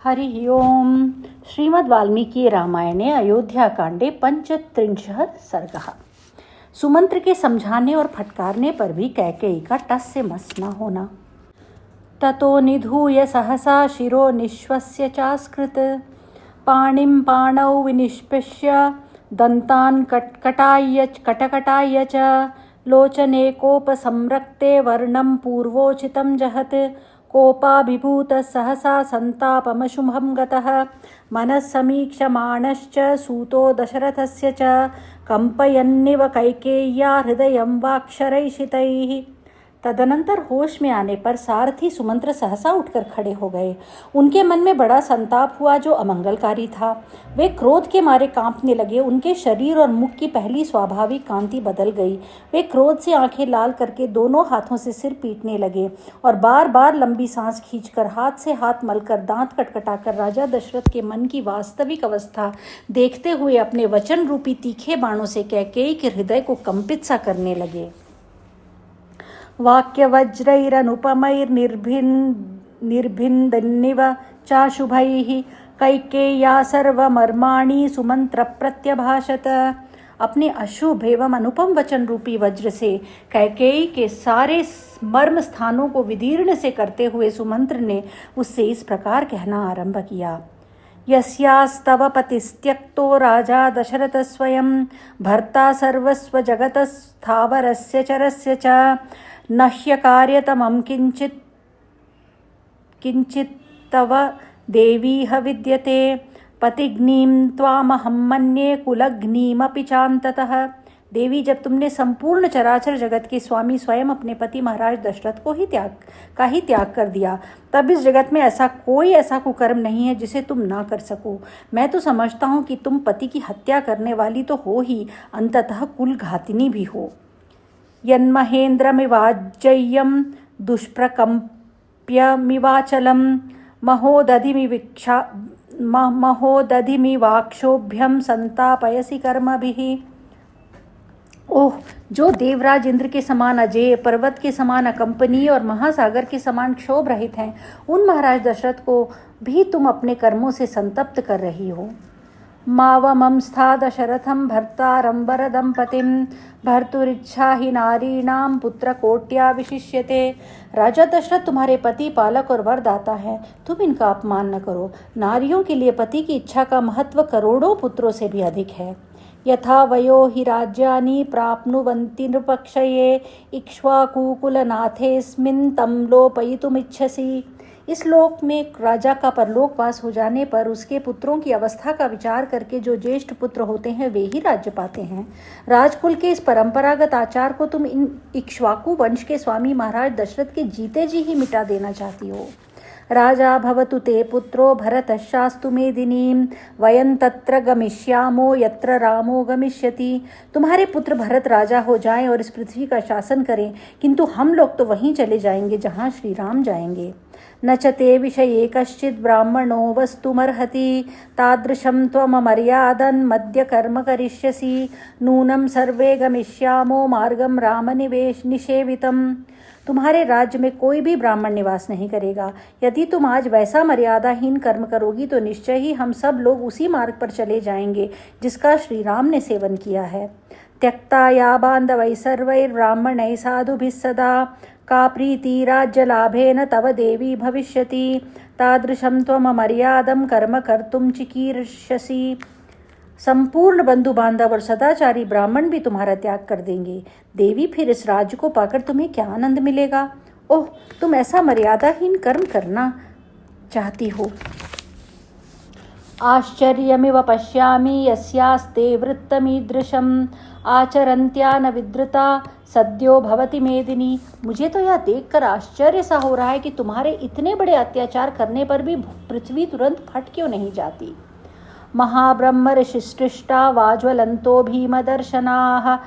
हरि ओम। श्रीमद् वाल्मीकि रामायणे अयोध्याकांडे 35 सर्गः। सुमंत्र के समझाने और फटकारने पर भी कैकेयी का टस से मस न होना। ततो निधूय सहसा शिरो निश्वस्य चास्कृत पाणिं पाणौ विनिष्पिष्य दन्तान् कटकटाय च लोचने कोपसंरक्ते वर्णं पूर्वोचितं जहत् कोपाभिभूतः सहसा संतापमशुभं गतः मनः समीक्षमाणश्च सूतो दशरथस्य च कंपयन्निव कैकेय्या हृदयं वाक्षरैषितैः। तदनंतर होश में आने पर सारथी सुमंत्र सहसा उठकर खड़े हो गए। उनके मन में बड़ा संताप हुआ जो अमंगलकारी था। वे क्रोध के मारे कांपने लगे। उनके शरीर और मुख की पहली स्वाभाविक कांति बदल गई। वे क्रोध से आंखें लाल करके दोनों हाथों से सिर पीटने लगे और बार बार लंबी सांस खींचकर हाथ से हाथ मलकर दांत कटकटाकर राजा दशरथ के मन की वास्तविक अवस्था देखते हुए अपने वचन रूपी तीखे बाणों से कैकेयी के हृदय को कंपित सा करने लगे। वाक्यवज्रैरनुपमैर्निर्भिन्दन्निव चाशुभैः कैकेय्या सर्वमर्माणि सुमंत्र प्रत्यभाषत। अपने अशुभ एवं अनुपम वचन रूपी वज्र से कैकेयी के सारे मर्म स्थानों को विदीर्ण से करते हुए सुमंत्र ने उससे इस प्रकार कहना आरंभ किया। यस्यास्तव पतिस्त्यक्तो राजा दशरथ स्वयं भर्ता सर्वस्व जगतः स्थावरस्य चरस्य च न ह्यकार्यतमं किंचित् तव देवीह विद्यते पतिग्नीं त्वामहं मन्ये कुलग्नीमपि चान्ततः। देवी, जब तुमने संपूर्ण चराचर जगत के स्वामी स्वयं अपने पति महाराज दशरथ को ही त्याग कर दिया, तब इस जगत में कोई ऐसा कुकर्म नहीं है जिसे तुम ना कर सको। मैं तो समझता हूँ कि तुम पति की हत्या करने वाली तो हो ही, अंततः कुलघातिनी भी हो। यन्महेन्द्रमिवाज्जय्यं दुष्प्रकम्प्यमिवाचलं महोदधिमिवाक्षोभ्यं संतापयसि कर्मभिः। ओह, जो देवराज इंद्र के समान अजेय, पर्वत के समान अकंपनीय और महासागर के समान क्षोभ रहित हैं, उन महाराज दशरथ को भी तुम अपने कर्मों से संतप्त कर रही हो। मावमंस्था दशरथं भर्तारं वरदंपतिं भर्तुरिच्छा ही नारीणां पुत्रकोट्या विशिष्यते। राजा दशरथ तुम्हारे पति, पालक और वरदाता हैं, तुम इनका अपमान न करो। नारियों के लिए पति की इच्छा का महत्व करोड़ों पुत्रों से भी अधिक है। यथा वयो हि राज्यानि प्राप्नुवन्ति नृपक्षये इक्ष्वाकुकुलनाथेऽस्मिन् तं लोपयितुमिच्छसि। इस लोक में राजा का परलोकवास हो जाने पर उसके पुत्रों की अवस्था का विचार करके जो ज्येष्ठ पुत्र होते हैं वे ही राज्य पाते हैं। राजकुल के इस परंपरागत आचार को तुम इन इक्ष्वाकु वंश के स्वामी महाराज दशरथ के जीते जी ही मिटा देना चाहती हो। राजा भवतु ते पुत्रो भरतश्चास्तु मेदिनीं वयं तत्र गमिष्यामो यत्र रामो गमिष्यति। तुम्हारे पुत्र भरत राजा हो जाएं और इस पृथ्वी का शासन करें, किंतु हम लोग तो वहीं चले जाएंगे जहाँ श्री राम जाएंगे। न च ते विषये कश्चित् ब्राह्मणो वस्तुमर्हति तादृशं त्वमर्यादन् मद्य कर्म करिष्यसि नूनं सर्वे गमिष्यामो मार्गं निषेवितम्। तुम्हारे राज्य में कोई भी ब्राह्मण निवास नहीं करेगा। यदि तुम आज वैसा मर्यादाहीन कर्म करोगी तो निश्चय ही हम सब लोग उसी मार्ग पर चले जाएंगे जिसका श्री राम ने सेवन किया है। त्यक्ता या बान्धवैः सर्वैर्ब्राह्मणैः साधुभिः सदा का प्रीति राज्यलाभेन तव देवी भविष्यति तादृशं त्वमर्यादं कर्म कर्तुं चिकीर्षसि। संपूर्ण बंधु बांधव और सदाचारी ब्राह्मण भी तुम्हारा त्याग कर देंगे। देवी, फिर इस राज्य को पाकर तुम्हें क्या आनंद मिलेगा? ओह, तुम ऐसा मर्यादाहीन कर्म करना चाहती हो। आश्चर्यमिव पश्यामि यस्यास्ते वृत्तमीदृशम् आचरन्त्या न विद्रुता सद्यो भवति मेदिनी। मुझे तो यह देखकर आश्चर्य सा हो रहा है कि तुम्हारे इतने बड़े अत्याचार करने पर भी पृथ्वी तुरंत फट क्यों नहीं जाती। महाब्रह्म ऋषिष्टिष्टा वाज्वलंतो भीमदर्शनाः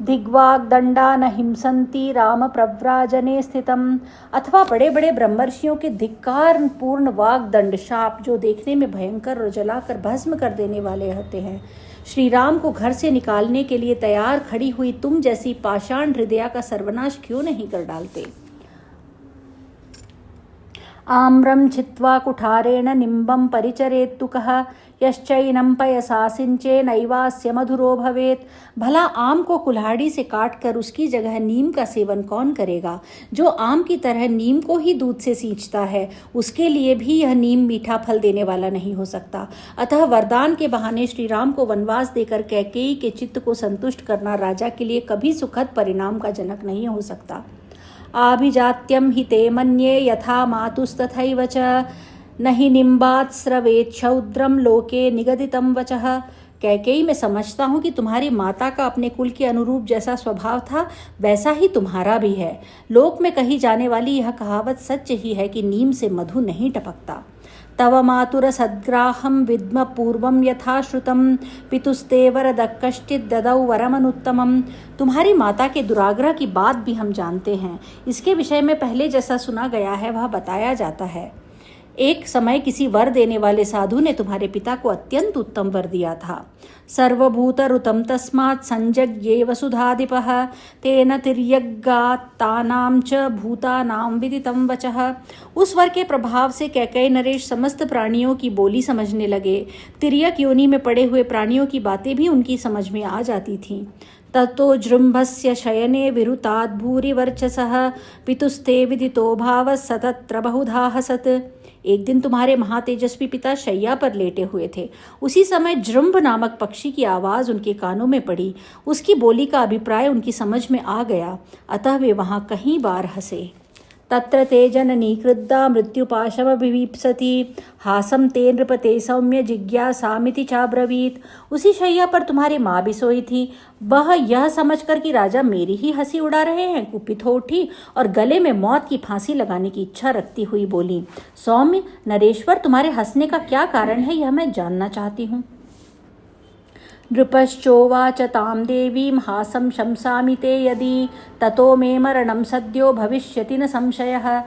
दिग्वाग्दंडा न हिंसन्ति राम प्रव्राजने स्थितम्। अथवा बड़े बड़े ब्रह्मर्षियों के धिक्कार पूर्ण वाग्दंड शाप जो देखने में भयंकर और जलाकर भस्म कर देने वाले होते हैं, श्री राम को घर से निकालने के लिए तैयार खड़ी हुई तुम जैसी पाषाण हृदया का सर्वनाश क्यों नहीं कर डालते। आम्रं छित्त्वा कुठारेण निम्बं परिचरेत्तु कः यश्चैनं पयसा सिंचे नैवास्य मधुरो भवेत्। भला आम को कुल्हाड़ी से काट कर उसकी जगह नीम का सेवन कौन करेगा? जो आम की तरह नीम को ही दूध से सींचता है, उसके लिए भी यह नीम मीठा फल देने वाला नहीं हो सकता। अतः वरदान के बहाने श्री राम को वनवास देकर कैकेयी के चित्त को संतुष्ट करना राजा के लिए कभी सुखद परिणाम का जनक नहीं हो सकता। आभिजात्यं हि ते मन्ये यथा मातुस्तथैव च नहि निम्बात् स्रवेत् क्षौद्रम लोके निगदितं वचः। कैकेयी, मैं समझता हूँ कि तुम्हारी माता का अपने कुल के अनुरूप जैसा स्वभाव था वैसा ही तुम्हारा भी है। लोक में कही जाने वाली यह कहावत सच ही है कि नीम से मधु नहीं टपकता। तव मातुर सद्ग्राहं विद्म पूर्वं यथा श्रुतं पितुस्ते वरदः कश्चित् ददौ वरमनुत्तमम्। तुम्हारी माता के दुराग्रह की बात भी हम जानते हैं। इसके विषय में पहले जैसा सुना गया है वह बताया जाता है। एक समय किसी वर देने वाले साधु ने तुम्हारे पिता को अत्यंत उत्तम वर दिया था। सर्वभूतरुतं तस्मात् संजज्ञे वसुधाधिपः तेन तिर्यग्गातानां च भूतानां विदितं वचः। उस वर के प्रभाव से कैकेयी नरेश समस्त प्राणियों की बोली समझने लगे। तिर्यक योनि में पड़े हुए प्राणियों की बातें भी उनकी समझ में आ जाती थीं। ततो जृम्भस्य शयने विरुतात् भूरिवर्चसः पितुस्ते विदितो भावः सतत्र बहुधा हसत्। एक दिन तुम्हारे महातेजस्वी पिता शैया पर लेटे हुए थे। उसी समय जृंभ नामक पक्षी की आवाज़ उनके कानों में पड़ी। उसकी बोली का अभिप्राय उनकी समझ में आ गया, अतः वे वहाँ कई बार हंसे। तत्र ते जननी क्रुद्धा मृत्युपाशमभिवीप्सति हासं ते नृपते सौम्य जिज्ञासामिति चाब्रवीत। उसी शैया पर तुम्हारी माँ भी सोई थी। वह यह समझकर कि राजा मेरी ही हंसी उड़ा रहे हैं कुपित हो उठी और गले में मौत की फांसी लगाने की इच्छा रखती हुई बोली, सौम्य नरेश्वर, तुम्हारे हंसने का क्या कारण है यह मैं जानना चाहती हूँ। नृपश्चोवाच तां देवीं हासं शंसामि ते यदि ततो मे मरणं सद्यो भविष्यति न संशयः।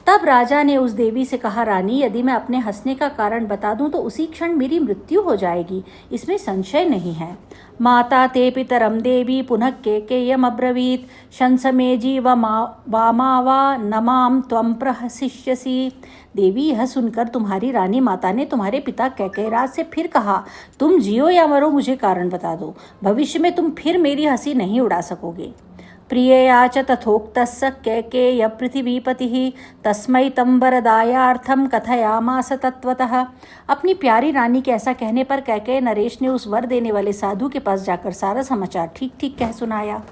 तब राजा ने उस देवी से कहा, रानी, यदि मैं अपने हंसने का कारण बता दूं तो उसी क्षण मेरी मृत्यु हो जाएगी, इसमें संशय नहीं है। माता ते पितरम देवी पुनः केकेयम् अब्रवीत शंसमे जीव वामा वा नमाम त्वं प्रहसिष्यसि। देवी, यह सुनकर तुम्हारी रानी माता ने तुम्हारे पिता कैकेयराज से फिर कहा, तुम जियो या मरो मुझे कारण बता दो, भविष्य में तुम फिर मेरी हंसी नहीं उड़ा सकोगे। प्रियया च तथोक्तस्य कैकेय्य पृथिवीपतिः तस्मै तं वरदायार्थं कथयामास तत्वतः। अपनी प्यारी रानी के ऐसा कहने पर कैकेयी नरेश ने उस वर देने वाले साधु के पास जाकर सारा समाचार ठीक ठीक कह सुनाया।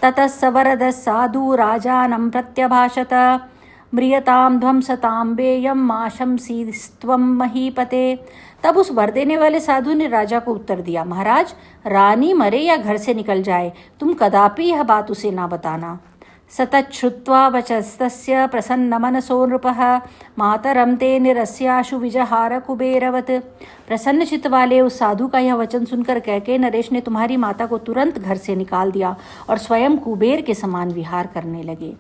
ततः स वरदः साधु राजानं प्रत्यभाषत म्रियतां ध्वंसतां बेयं माशंसीस्त्वं महीपते। तब उस वर देने वाले साधु ने राजा को उत्तर दिया, महाराज, रानी मरे या घर से निकल जाए, तुम कदापि यह बात उसे ना बताना। सतच्छ्रुत्वा वचस्तस्य प्रसन्नमनसो नृपः मातरं ते निरस्याशु विजहार कुबेरवत्। प्रसन्न चित्त वाले उस साधु का यह वचन सुनकर कैकेयी नरेश ने तुम्हारी माता को तुरंत घर से निकाल दिया और स्वयं कुबेर के समान विहार करने लगे।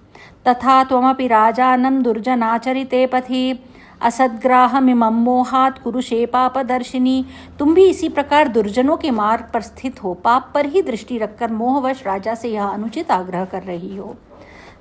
तथा त्वमपि राजानं दुर्जनाचरिते पथि असद्ग्राहमिमं मोहात् कुरुषे पापदर्शिनी। तुम भी इसी प्रकार दुर्जनों के मार्ग पर स्थित हो, पाप पर ही दृष्टि रखकर मोहवश राजा से यह अनुचित आग्रह कर रही हो।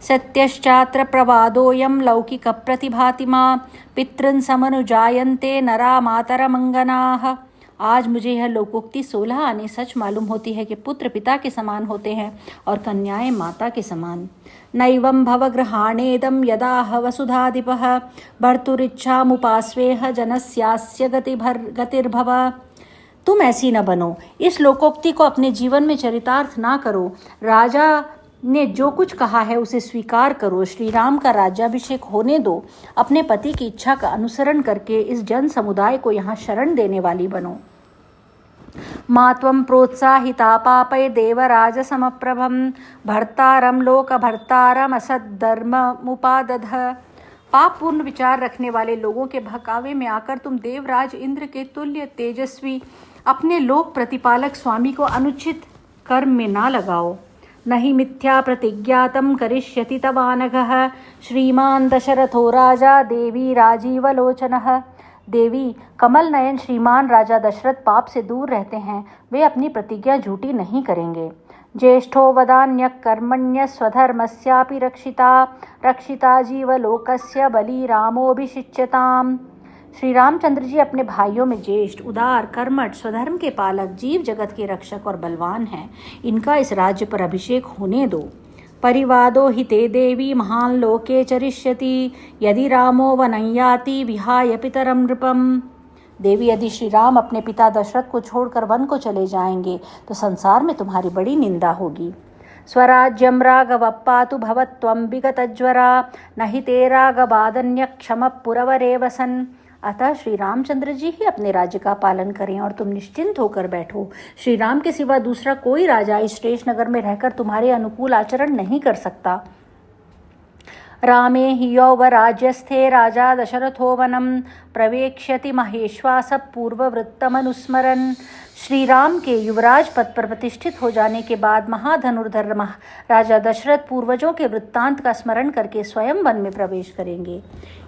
सत्यश्चात्र प्रवादोऽयं लौकिक प्रतिभातिमा पितॄन् समनुजायन्ते नरा मातरमंगनाः। आज मुझे यह लोकोक्ति 16 आने सच मालूम होती है कि पुत्र पिता के समान होते हैं और कन्याएं माता के समान। नैवं भवगृहाणेदं यदाह वसुधाधिपः भर्तुरिच्छामुपास्वेह जनस्यास्य गतिर्भव। तुम ऐसी न बनो, इस लोकोक्ति को अपने जीवन में चरितार्थ ना करो। राजा ने जो कुछ कहा है उसे स्वीकार करो। श्री राम का राज्याभिषेक होने दो। अपने पति की इच्छा का अनुसरण करके इस जन समुदाय को यहाँ शरण देने वाली बनो। मात्वं प्रोत्साहिता पापै देवराज समप्रभं भर्तारं लोक भर्तारम असद्धर्ममुपादध। पाप पूर्ण विचार रखने वाले लोगों के बहकावे में आकर तुम देवराज इंद्र के तुल्य तेजस्वी अपने लोक प्रतिपालक स्वामी को अनुचित कर्म में ना लगाओ। नहि मिथ्या प्रतिज्ञातं करिष्यति तवानघः श्रीमान दशरथो राजा देवी राजीवलोचनः। देवी, कमल नयन श्रीमान राजा दशरथ पाप से दूर रहते हैं, वे अपनी प्रतिज्ञा झूठी नहीं करेंगे। ज्येष्ठो वदान्यः कर्मण्यः स्वधर्मस्यापि रक्षिता जीवलोकस्य बली रामोऽभिषिच्यताम्। श्री रामचंद्र जी अपने भाइयों में ज्येष्ठ, उदार, कर्मठ, स्वधर्म के पालक, जीव जगत के रक्षक और बलवान हैं। इनका इस राज्य पर अभिषेक होने दो। परिवादो हि ते देवी महान लोके चरिष्यति यदि रामो वनं याति विहाय पितरं नृपम्। देवी, यदि श्री राम अपने पिता दशरथ को छोड़कर वन को चले जाएंगे तो संसार में तुम्हारी बड़ी निंदा होगी। स्वराज्यं राघवप्पातु भवत्वं विगतज्वरा न हि ते राघवादन्य क्षम पुरवरे वसन। अतः श्री रामचंद्र जी ही अपने राज्य का पालन करें और तुम निश्चिंत होकर बैठो। श्री राम के सिवा दूसरा कोई राजा इस श्रेष्ठ नगर में रहकर तुम्हारे अनुकूल आचरण नहीं कर सकता। रामे हि यौवराज्यस्थे राजा दशरथो वनं प्रवेक्ष्यति महेश्वास पूर्ववृत्तमनुस्मरन्। श्री राम के युवराज पद पर प्रतिष्ठित हो जाने के बाद महाधनुर्धर राजा दशरथ पूर्वजों के वृत्तांत का स्मरण करके स्वयं वन में प्रवेश करेंगे।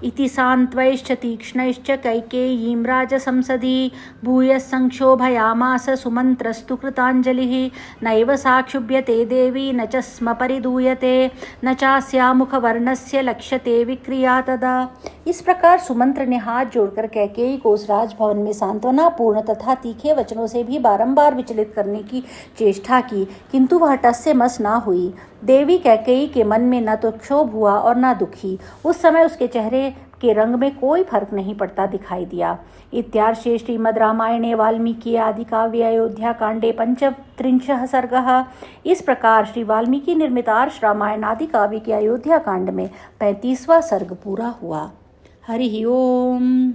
इति सान्त्वैश्च तीक्ष्णैश्च कैकेयीं राजसंसदि भूयः संक्षोभयामास सुमन्त्रस्तु कृताञ्जलिः। नैव सा क्षुभ्यते देवी न च स्म परिदूयते न चास्यामुखवर्णस्य लक्ष्यते विक्रिया तदा। इस प्रकार सुमंत्र ने हाथ जोड़कर कैकेयी को उस राजभवन में सांत्वना पूर्ण तथा तीखे वचनों से भी बारंबार विचलित करने की चेष्टा की, किंतु वह टस से मस ना हुई। देवी कैकेयी के मन में न तो क्षोभ हुआ और न दुखी। उस समय उसके चेहरे के रंग में कोई फर्क नहीं पड़ता दिखाई दिया। इत्यार्षे श्रीमद् रामायणे वाल्मीकि आदि काव्ये अयोध्या कांडे 35 सर्गः। इस प्रकार श्री वाल्मीकि निर्मित आर्ष रामायण आदि काव्य के अयोध्या कांड में 35वां सर्ग पूरा हुआ। हरि ओम।